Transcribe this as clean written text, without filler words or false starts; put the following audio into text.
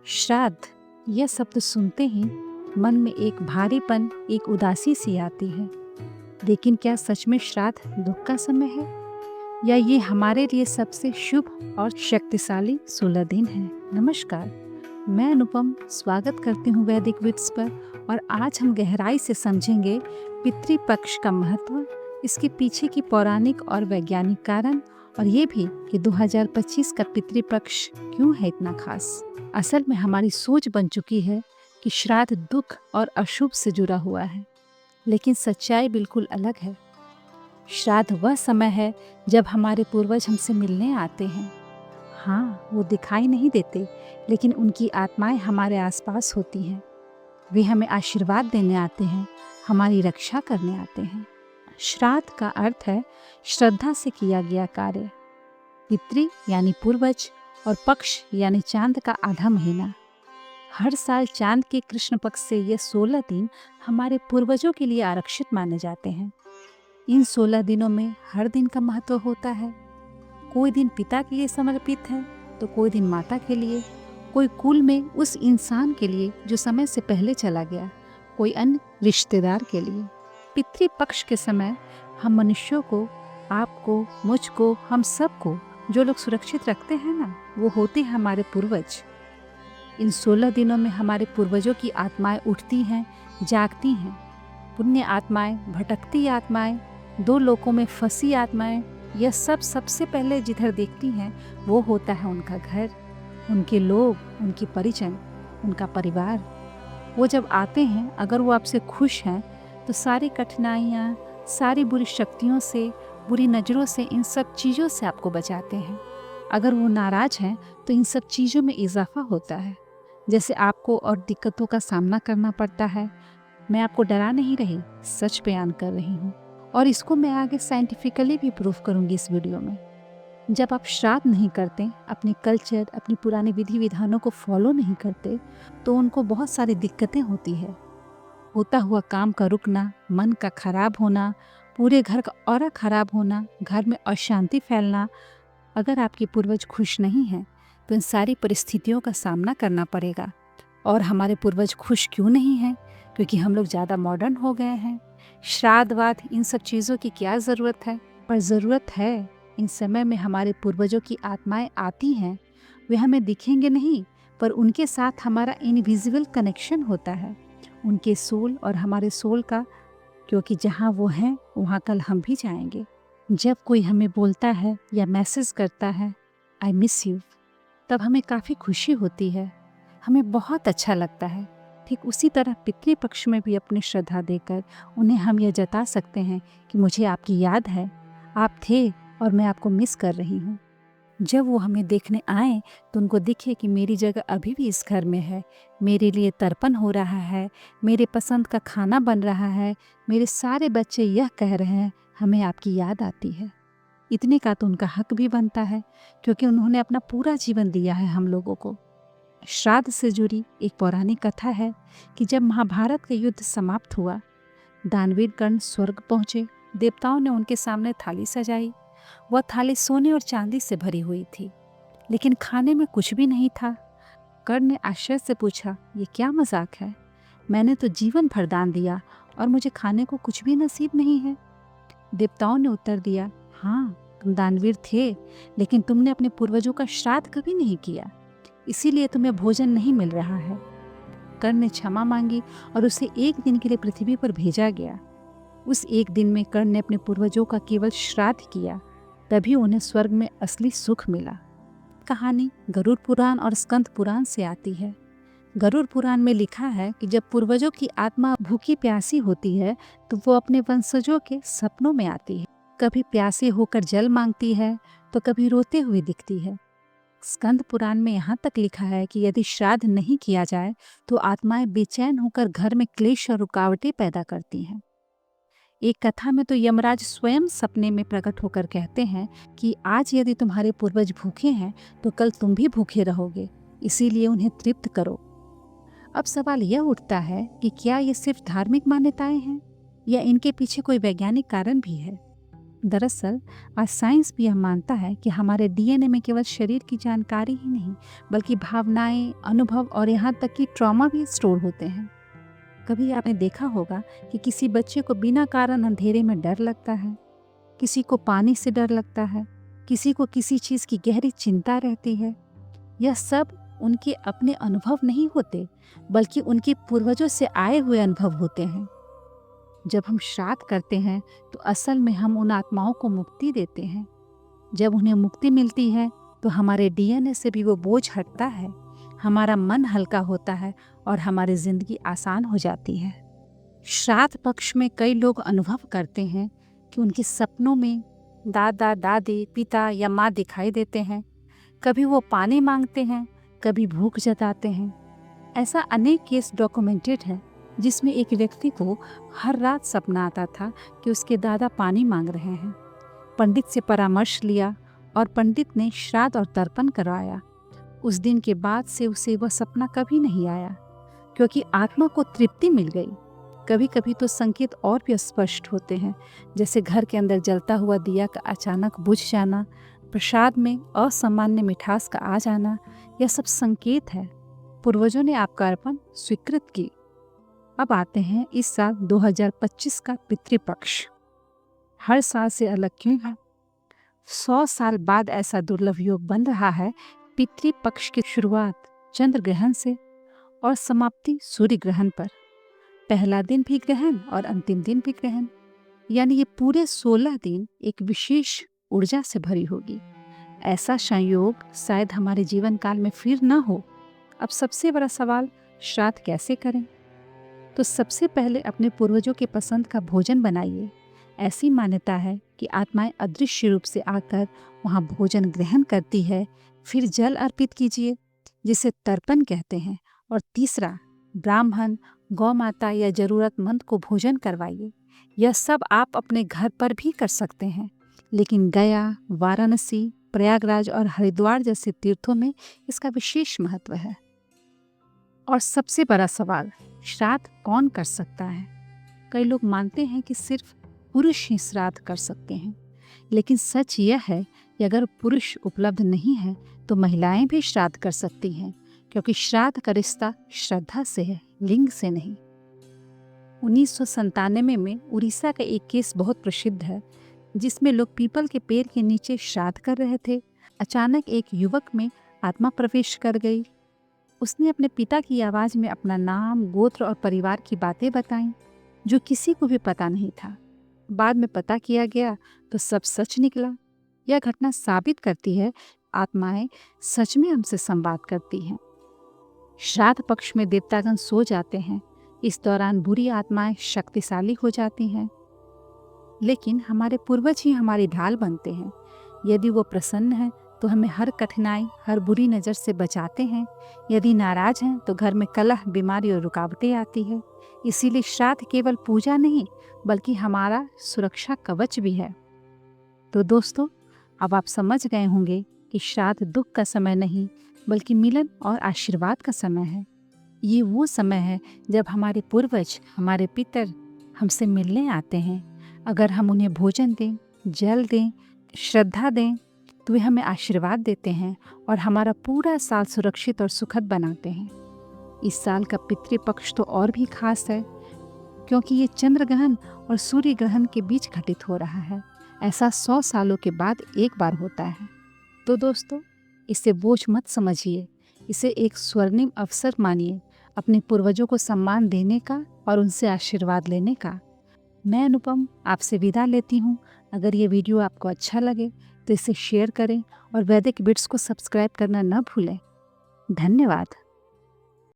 श्राद्ध यह शब्द सुनते ही मन में एक भारीपन, एक उदासी सी आती है। लेकिन क्या सच में श्राद्ध दुख का समय है, या ये हमारे लिए सबसे शुभ और शक्तिशाली 16 दिन है? नमस्कार, मैं अनुपम स्वागत करती हूँ वैदिक विट्स पर, और आज हम गहराई से समझेंगे पितृपक्ष का महत्व, इसके पीछे की पौराणिक और वैज्ञानिक कारण, और ये भी कि 2025 का पितृपक्ष क्यों है इतना खास। असल में हमारी सोच बन चुकी है कि श्राद्ध दुख और अशुभ से जुड़ा हुआ है, लेकिन सच्चाई बिल्कुल अलग है। श्राद्ध वह समय है जब हमारे पूर्वज हमसे मिलने आते हैं। हाँ, वो दिखाई नहीं देते, लेकिन उनकी आत्माएं हमारे आसपास होती हैं। वे हमें आशीर्वाद देने आते हैं, हमारी रक्षा करने आते हैं। श्राद्ध का अर्थ है श्रद्धा से किया गया कार्य। पितृ यानी पूर्वज, और पक्ष यानी चांद का आधा महीना। हर साल चांद के कृष्ण पक्ष से ये 16 दिन हमारे पूर्वजों के लिए आरक्षित माने जाते हैं। इन 16 दिनों में हर दिन का महत्व होता है। कोई दिन पिता के लिए समर्पित है, तो कोई दिन माता के लिए, कोई कुल में उस इंसान के लिए जो समय से पहले चला गया, कोई अन्य रिश्तेदार के लिए। पितृपक्ष के समय हम मनुष्यों को, आपको, मुझको, हम सबको जो लोग सुरक्षित रखते हैं ना, वो होते हैं हमारे पूर्वज। इन 16 दिनों में हमारे पूर्वजों की आत्माएं उठती हैं, जागती हैं। पुण्य आत्माएं, भटकती आत्माएं, दो लोकों में फंसी आत्माएं, यह सब सबसे पहले जिधर देखती हैं वो होता है उनका घर, उनके लोग, उनकी परिजन, उनका परिवार। वो जब आते हैं, अगर वो आपसे खुश हैं तो सारी कठिनाइयाँ, सारी बुरी शक्तियों से, बुरी नज़रों से, इन सब चीज़ों से आपको बचाते हैं। अगर वो नाराज़ हैं तो इन सब चीज़ों में इजाफा होता है। जैसे आपको और दिक्कतों का सामना करना पड़ता है। मैं आपको डरा नहीं रही, सच बयान कर रही हूँ, और इसको मैं आगे साइंटिफिकली भी प्रूफ करूँगी इस वीडियो में। जब आप श्राद्ध नहीं करते, अपने कल्चर, अपनी पुराने विधि विधानों को फॉलो नहीं करते, तो उनको बहुत सारी दिक्कतें होती है। होता हुआ काम का रुकना, मन का खराब होना, पूरे घर का ऑरा खराब होना, घर में अशांति फैलना। अगर आपके पूर्वज खुश नहीं हैं तो इन सारी परिस्थितियों का सामना करना पड़ेगा। और हमारे पूर्वज खुश क्यों नहीं हैं? क्योंकि हम लोग ज़्यादा मॉडर्न हो गए हैं। श्राद्धवाद, इन सब चीज़ों की क्या ज़रूरत है? पर ज़रूरत है। इन समय में हमारे पूर्वजों की आत्माएं आती हैं। वे हमें दिखेंगे नहीं, पर उनके साथ हमारा इनविजिबल कनेक्शन होता है, उनके सोल और हमारे सोल का, क्योंकि जहाँ वो हैं वहाँ कल हम भी जाएंगे। जब कोई हमें बोलता है या मैसेज करता है आई मिस यू, तब हमें काफ़ी खुशी होती है, हमें बहुत अच्छा लगता है। ठीक उसी तरह पितृपक्ष में भी अपनी श्रद्धा देकर उन्हें हम यह जता सकते हैं कि मुझे आपकी याद है, आप थे और मैं आपको मिस कर रही हूँ। जब वो हमें देखने आए तो उनको दिखे कि मेरी जगह अभी भी इस घर में है, मेरे लिए तर्पण हो रहा है, मेरे पसंद का खाना बन रहा है, मेरे सारे बच्चे यह कह रहे हैं हमें आपकी याद आती है। इतने का तो उनका हक भी बनता है, क्योंकि उन्होंने अपना पूरा जीवन दिया है हम लोगों को। श्राद्ध से जुड़ी एक पौराणिक कथा है कि जब महाभारत का युद्ध समाप्त हुआ, दानवीर कर्ण स्वर्ग पहुँचे। देवताओं ने उनके सामने थाली सजाई। वह थाली सोने और चांदी से भरी हुई थी, लेकिन खाने में कुछ भी नहीं था। कर्ण ने आश्चर्य से पूछा, ये क्या मजाक है? मैंने तो जीवन भर दान दिया और मुझे खाने को कुछ भी नसीब नहीं है। देवताओं ने उत्तर दिया, हाँ, तुम दानवीर थे, लेकिन तुमने अपने पूर्वजों का श्राद्ध कभी नहीं किया, इसीलिए तुम्हें भोजन नहीं मिल रहा है। कर्ण ने क्षमा मांगी और उसे एक दिन के लिए पृथ्वी पर भेजा गया। उस एक दिन में कर्ण ने अपने पूर्वजों का केवल श्राद्ध किया, तभी उन्हें स्वर्ग में असली सुख मिला। कहानी गरुड़ पुराण और स्कंद पुराण से आती है। गरुड़ पुराण में लिखा है कि जब पूर्वजों की आत्मा भूखी प्यासी होती है तो वो अपने वंशजों के सपनों में आती है। कभी प्यासी होकर जल मांगती है तो कभी रोते हुए दिखती है। स्कंद पुराण में यहाँ तक लिखा है कि यदि श्राद्ध नहीं किया जाए तो आत्माएं बेचैन होकर घर में क्लेश और रुकावटें पैदा करती हैं। एक कथा में तो यमराज स्वयं सपने में प्रकट होकर कहते हैं कि आज यदि तुम्हारे पूर्वज भूखे हैं तो कल तुम भी भूखे रहोगे, इसीलिए उन्हें तृप्त करो। अब सवाल यह उठता है कि क्या ये सिर्फ धार्मिक मान्यताएं हैं या इनके पीछे कोई वैज्ञानिक कारण भी है? दरअसल आज साइंस भी यह मानता है कि हमारे डीएनए में केवल शरीर की जानकारी ही नहीं, बल्कि भावनाएं, अनुभव और यहाँ तक कि ट्रॉमा भी स्टोर होते हैं। कभी आपने देखा होगा कि किसी बच्चे को बिना कारण अंधेरे में डर लगता है, किसी को पानी से डर लगता है, किसी को किसी चीज़ की गहरी चिंता रहती है। यह सब उनके अपने अनुभव नहीं होते, बल्कि उनके पूर्वजों से आए हुए अनुभव होते हैं। जब हम श्राद्ध करते हैं तो असल में हम उन आत्माओं को मुक्ति देते हैं। जब उन्हें मुक्ति मिलती है तो हमारे डीएनए से भी वो बोझ हटता है, हमारा मन हल्का होता है और हमारी जिंदगी आसान हो जाती है। श्राद्ध पक्ष में कई लोग अनुभव करते हैं कि उनके सपनों में दादा, दादी, पिता या माँ दिखाई देते हैं। कभी वो पानी मांगते हैं, कभी भूख जताते हैं। ऐसा अनेक केस डॉक्यूमेंटेड है जिसमें एक व्यक्ति को हर रात सपना आता था कि उसके दादा पानी मांग रहे हैं। पंडित से परामर्श लिया और पंडित ने श्राद्ध और तर्पण करवाया। उस दिन के बाद से उसे वह सपना कभी नहीं आया, क्योंकि आत्मा को तृप्ति मिल गई। कभी कभी तो संकेत और भी स्पष्ट होते हैं, जैसे घर के अंदर जलता हुआ दिया का अचानक बुझ जाना, प्रसाद में असामान्य मिठास का आ जाना। यह सब संकेत है। पूर्वजों ने आपका अर्पण स्वीकृत की। अब आते हैं इस साल 2025 का पितृपक्ष। हर साल से अलग क्यों है? 100 साल बाद ऐसा दुर्लभ योग बन रहा है। पितृपक्ष की शुरुआत चंद्र ग्रहण से और समाप्ति सूर्य ग्रहण पर। पहला दिन भी ग्रहण और अंतिम दिन भी ग्रहण, यानी ये पूरे 16 दिन एक विशेष ऊर्जा से भरी होगी। ऐसा संयोग शायद हमारे जीवन काल में फिर ना हो। अब सबसे बड़ा सवाल, श्राद्ध कैसे करें? तो सबसे पहले अपने पूर्वजों के पसंद का भोजन बनाइए। ऐसी मान्यता है कि आत्माएं अदृश्य रूप से आकर वहां भोजन ग्रहण करती है। फिर जल अर्पित कीजिए, जिसे तर्पण कहते हैं। और तीसरा, ब्राह्मण, गौ माता या जरूरतमंद को भोजन करवाइए। यह सब आप अपने घर पर भी कर सकते हैं, लेकिन गया, वाराणसी, प्रयागराज और हरिद्वार जैसे तीर्थों में इसका विशेष महत्व है। और सबसे बड़ा सवाल, श्राद्ध कौन कर सकता है? कई लोग मानते हैं कि सिर्फ पुरुष ही श्राद्ध कर सकते हैं, लेकिन सच यह है कि अगर पुरुष उपलब्ध नहीं है तो महिलाएं भी श्राद्ध कर सकती हैं, क्योंकि श्राद्ध का रिश्ता श्रद्धा से है, लिंग से नहीं। 1997 में उड़ीसा का एक केस बहुत प्रसिद्ध है, जिसमें लोग पीपल के पेड़ के नीचे श्राद्ध कर रहे थे। अचानक एक युवक में आत्मा प्रवेश कर गई। उसने अपने पिता की आवाज़ में अपना नाम, गोत्र और परिवार की बातें बताईं, जो किसी को भी पता नहीं था। बाद में पता किया गया तो सब सच निकला। यह घटना साबित करती है आत्माएं सच में हमसे संवाद करती हैं। श्राद्ध पक्ष में देवतागण सो जाते हैं। इस दौरान बुरी आत्माएं शक्तिशाली हो जाती हैं, लेकिन हमारे पूर्वज ही हमारी ढाल बनते हैं। यदि वो प्रसन्न हैं तो हमें हर कठिनाई, हर बुरी नज़र से बचाते हैं। यदि नाराज हैं तो घर में कलह, बीमारी और रुकावटें आती है। इसीलिए श्राद्ध केवल पूजा नहीं, बल्कि हमारा सुरक्षा कवच भी है। तो दोस्तों, अब आप समझ गए होंगे कि श्राद्ध दुख का समय नहीं, बल्कि मिलन और आशीर्वाद का समय है। ये वो समय है जब हमारे पूर्वज, हमारे पितर हमसे मिलने आते हैं। अगर हम उन्हें भोजन दें, जल दें, श्रद्धा दें, तो वे हमें आशीर्वाद देते हैं और हमारा पूरा साल सुरक्षित और सुखद बनाते हैं। इस साल का पितृपक्ष तो और भी खास है, क्योंकि ये चंद्र ग्रहण और सूर्य ग्रहण के बीच घटित हो रहा है। ऐसा 100 सालों के बाद एक बार होता है। तो दोस्तों, इसे बोझ मत समझिए, इसे एक स्वर्णिम अवसर मानिए, अपने पूर्वजों को सम्मान देने का और उनसे आशीर्वाद लेने का। मैं अनुपम आपसे विदा लेती हूँ। अगर ये वीडियो आपको अच्छा लगे तो इसे शेयर करें और वैदिक बिट्स को सब्सक्राइब करना न भूलें। धन्यवाद।